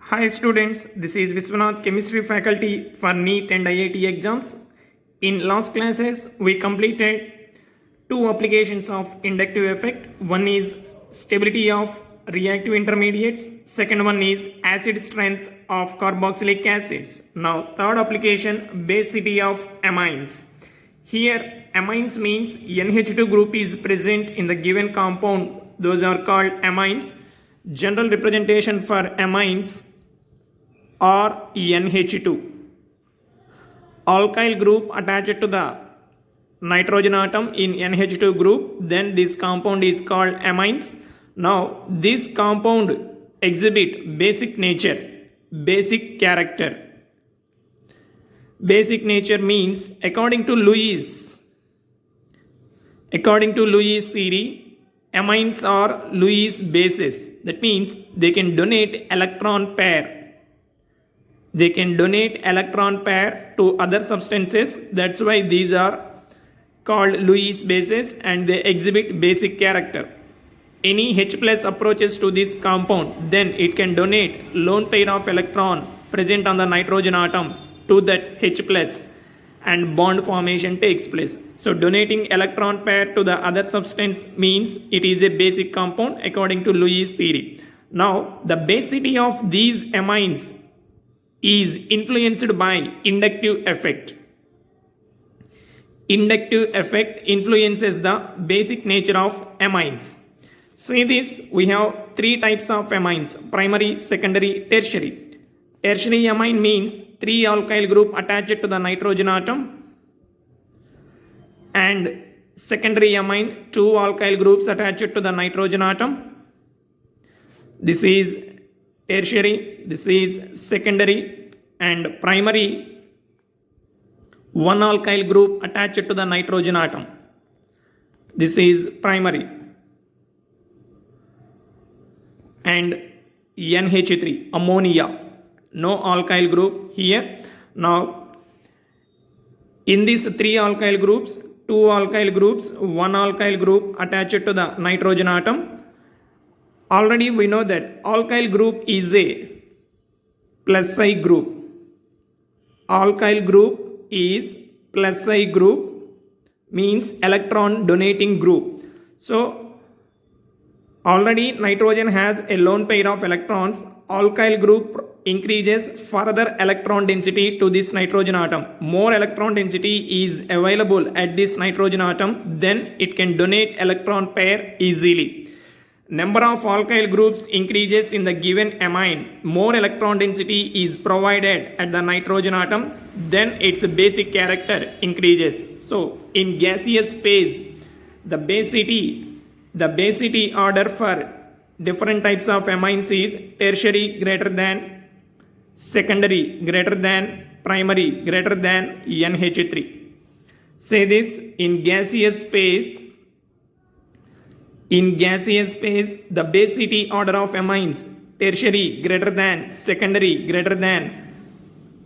Hi students, this is Viswanath, chemistry faculty for NEET and IIT exams. In last classes, we completed two applications of inductive effect. One is stability of reactive intermediates. Second one is acid strength of carboxylic acids. Now third application, basicity of amines. Here amines means NH2 group is present in the given compound. Those are called amines. General representation for amines or NH2. Alkyl group attached to the nitrogen atom in NH2 group, then this compound is called amines. Now this compound exhibit basic nature, basic character. Basic nature means according to Lewis theory, amines are Lewis bases. That means they can donate electron pair. They can donate electron pair to other substances. That's why these are called Lewis bases and they exhibit basic character. Any H plus approaches to this compound, then it can donate lone pair of electron present on the nitrogen atom to that H plus and bond formation takes place. So donating electron pair to the other substance means it is a basic compound according to Lewis theory. Now the basicity of these amines is influenced by inductive effect. Inductive effect influences the basic nature of amines. See this, we have three types of amines: primary, secondary, tertiary. Tertiary amine means three alkyl group attached to the nitrogen atom, and secondary amine two alkyl groups attached to the nitrogen atom. This is tertiary, this is secondary, and primary one alkyl group attached to the nitrogen atom. This is primary. And NH3 ammonia, no alkyl group here. Now in these three alkyl groups, two alkyl groups, one alkyl group attached to the nitrogen atom. Already we know that alkyl group is a plus I group. Alkyl group is plus I group, means electron donating group. So already nitrogen has a lone pair of electrons. Alkyl group increases further electron density to this nitrogen atom. More electron density is available at this nitrogen atom, then it can donate electron pair easily. Number of alkyl groups increases in the given amine. More electron density is provided at the nitrogen atom, then its basic character increases. So in gaseous phase, the basicity order for different types of amines is tertiary greater than, secondary greater than, primary greater than NH3. Say this, in gaseous phase, the basicity order of amines tertiary greater than, secondary greater than,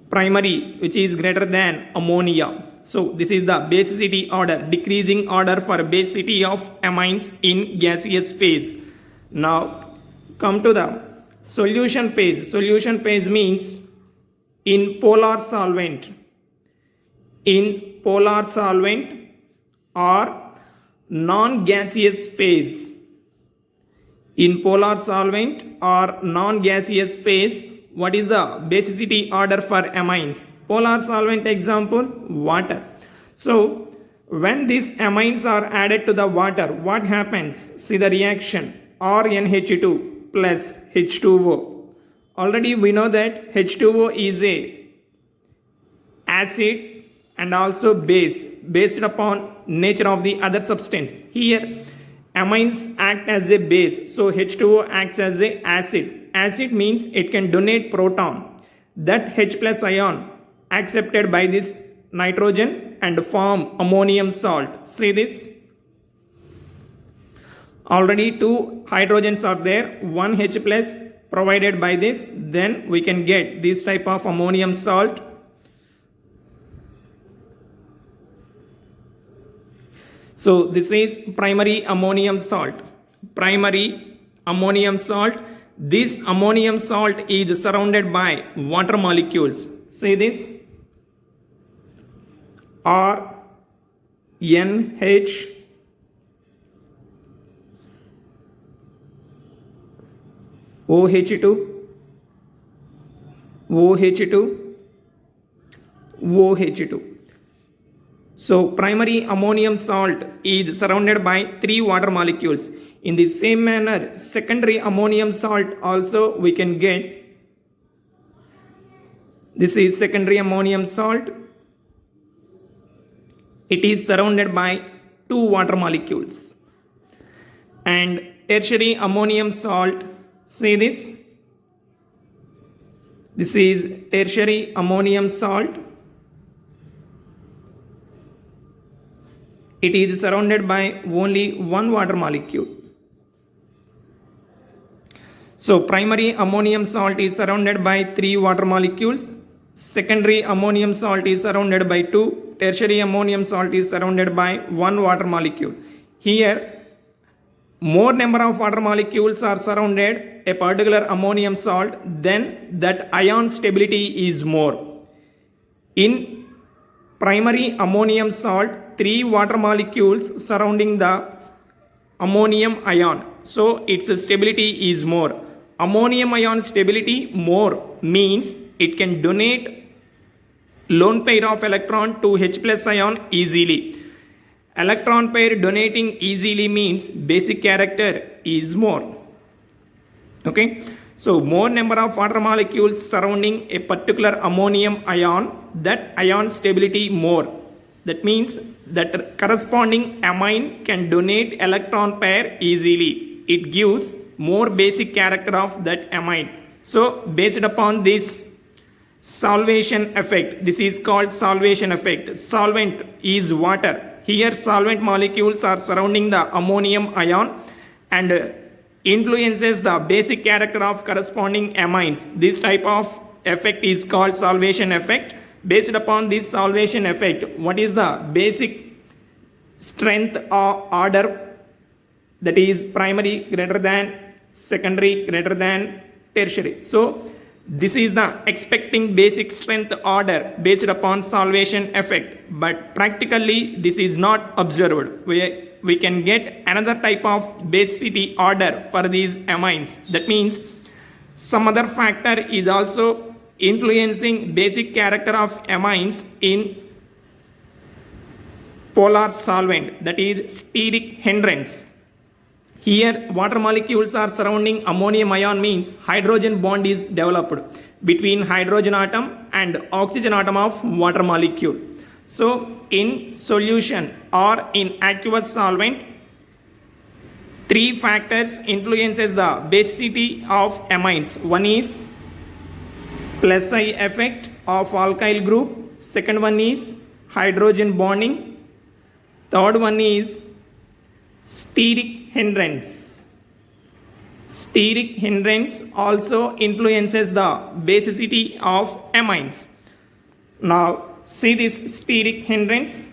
primary which is greater than ammonia. So this is the basicity order, decreasing order for basicity of amines in gaseous phase. Now come to the solution phase. Solution phase means in polar solvent or non-gaseous phase. In polar solvent or non-gaseous phase, what is the basicity order for amines? Polar solvent example, water. So when these amines are added to the water, what happens? See the reaction, RNH2 plus H2O. Already we know that H2O is a acid and also base based upon nature of the other substance. Here amines act as a base, so H2O acts as a acid. Acid means it can donate proton. That H plus ion accepted by this nitrogen and form ammonium salt. See this? Already two hydrogens are there, one H plus provided by this, then we can get this type of ammonium salt. So this is primary ammonium salt. Primary ammonium salt. This ammonium salt is surrounded by water molecules. Say this. R NH OH2 OH2 OH2. So primary ammonium salt is surrounded by 3 water molecules. In the same manner, secondary ammonium salt also we can get. This is secondary ammonium salt. It is surrounded by 2 water molecules. And tertiary ammonium salt, say this. This is tertiary ammonium salt. It is surrounded by only 1 water molecule. So primary ammonium salt is surrounded by 3 water molecules. Secondary ammonium salt is surrounded by 2. Tertiary ammonium salt is surrounded by 1 water molecule. Here, more number of water molecules are surrounded a particular ammonium salt, then that ion stability is more. In primary ammonium salt, 3 water molecules surrounding the ammonium ion, so its stability is more. Ammonium ion stability more means it can donate lone pair of electron to H plus ion easily. Electron pair donating easily means basic character is more. Okay, so more number of water molecules surrounding a particular ammonium ion, that ion stability more. That means that corresponding amine can donate electron pair easily. It gives more basic character of that amine. So based upon this solvation effect, this is called solvation effect. Solvent is water. Here solvent molecules are surrounding the ammonium ion and influences the basic character of corresponding amines. This type of effect is called solvation effect. Based upon this solvation effect, what is the basic strength or order? That is primary greater than, secondary greater than, tertiary. So this is the expecting basic strength order based upon solvation effect, but practically this is not observed. We can get another type of basicity order for these amines. That means some other factor is also influencing basic character of amines in polar solvent, that is steric hindrance. Here water molecules are surrounding ammonium ion means hydrogen bond is developed between hydrogen atom and oxygen atom of water molecule. So in solution or in aqueous solvent, 3 factors influences the basicity of amines. One is plus I effect of alkyl group. Second one is hydrogen bonding. Third one is steric hindrance. Steric hindrance also influences the basicity of amines. Now see this steric hindrance.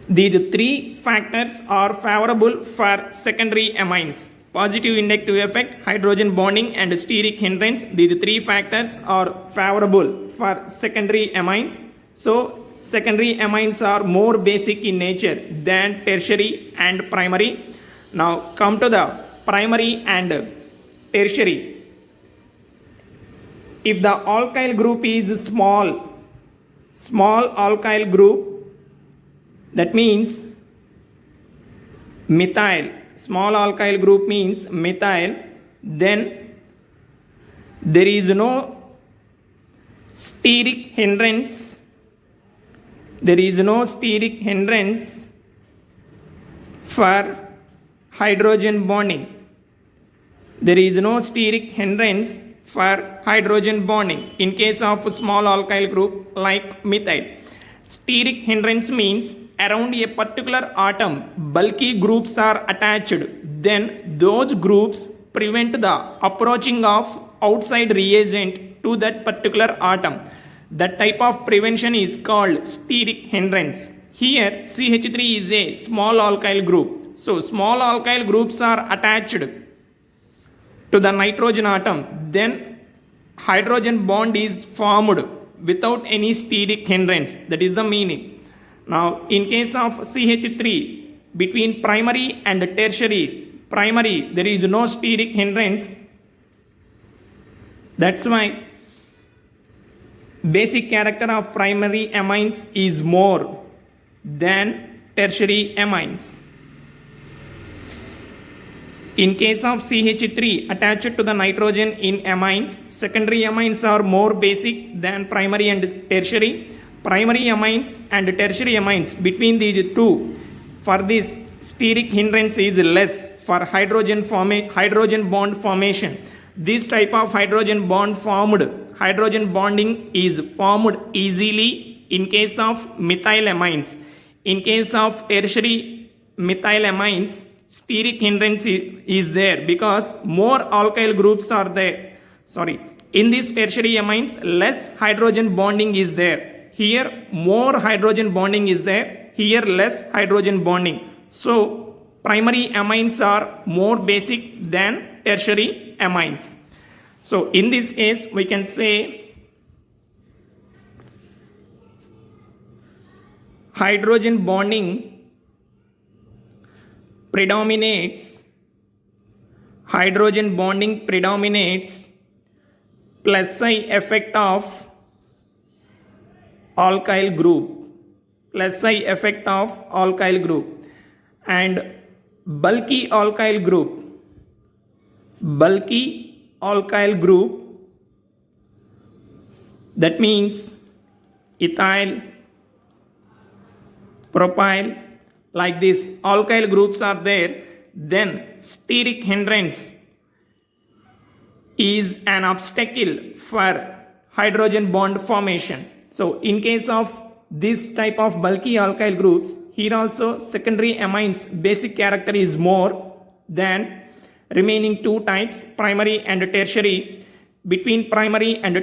These 3 factors are favorable for secondary amines. Positive inductive effect, hydrogen bonding and steric hindrance. These 3 factors are favorable for secondary amines. So secondary amines are more basic in nature than tertiary and primary. Now come to the primary and tertiary. If the alkyl group is small alkyl group, that means methyl, small alkyl group means methyl, then there is no steric hindrance. There is no steric hindrance for hydrogen bonding. There is no steric hindrance for hydrogen bonding in case of small alkyl group like methyl. Steric hindrance means around a particular atom bulky groups are attached, then those groups prevent the approaching of outside reagent to that particular atom. That type of prevention is called steric hindrance. Here CH3 is a small alkyl group. So small alkyl groups are attached to the nitrogen atom, then hydrogen bond is formed without any steric hindrance. That is the meaning. Now, in case of CH3, between primary and tertiary, primary there is no steric hindrance. That's why basic character of primary amines is more than tertiary amines. In case of CH3 attached to the nitrogen in amines, secondary amines are more basic than primary and tertiary. Primary amines and tertiary amines, between these two, for this steric hindrance is less for hydrogen bond formation. This type of hydrogen bond hydrogen bonding is formed easily in case of methylamines. In case of tertiary methylamines, steric hindrance is there because more alkyl groups are there. In these tertiary amines, less hydrogen bonding is there. Here, more hydrogen bonding is there. Here, less hydrogen bonding. So, primary amines are more basic than tertiary amines. So, in this case, we can say hydrogen bonding predominates plus I effect of alkyl group, and bulky alkyl group, that means ethyl, propyl, like this alkyl groups are there, then steric hindrance is an obstacle for hydrogen bond formation. So, in case of this type of bulky alkyl groups, here also secondary amines basic character is more than remaining two types, primary and tertiary. Between primary and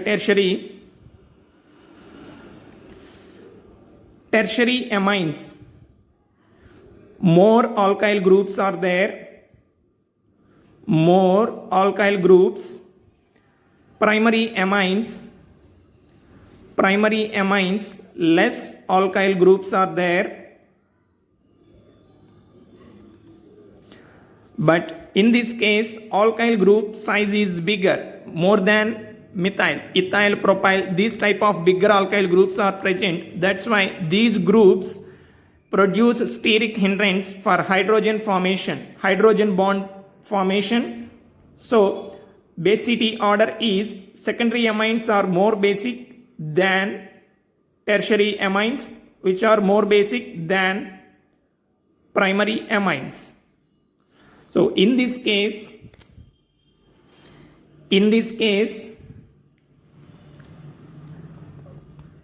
tertiary amines, more alkyl groups are there, primary amines, less alkyl groups are there. But in this case, alkyl group size is bigger, more than methyl, ethyl, propyl, these type of bigger alkyl groups are present. That's why these groups produce steric hindrance for hydrogen bond formation. So, basicity order is secondary amines are more basic than tertiary amines, which are more basic than primary amines. So, in this case,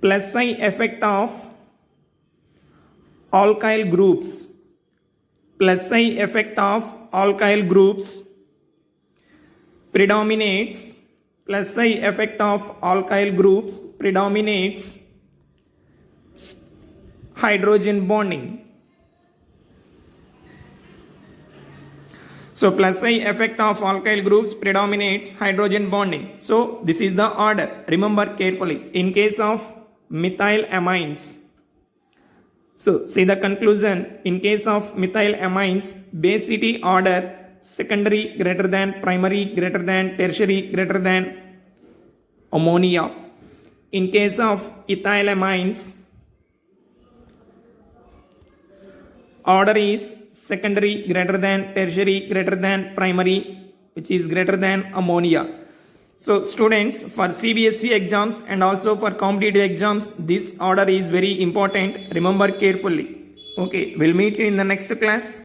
plus I effect of alkyl groups predominates hydrogen bonding. So, plus I effect of alkyl groups predominates hydrogen bonding. So, this is the order. Remember carefully. In case of methylamines, so see the conclusion. In case of methylamines, basicity order secondary greater than primary greater than tertiary greater than ammonia. In case of ethylamines, order is secondary greater than tertiary greater than primary, which is greater than ammonia. So students, for CBSE exams and also for competitive exams, this order is very important. Remember carefully. Okay, we'll meet you in the next class.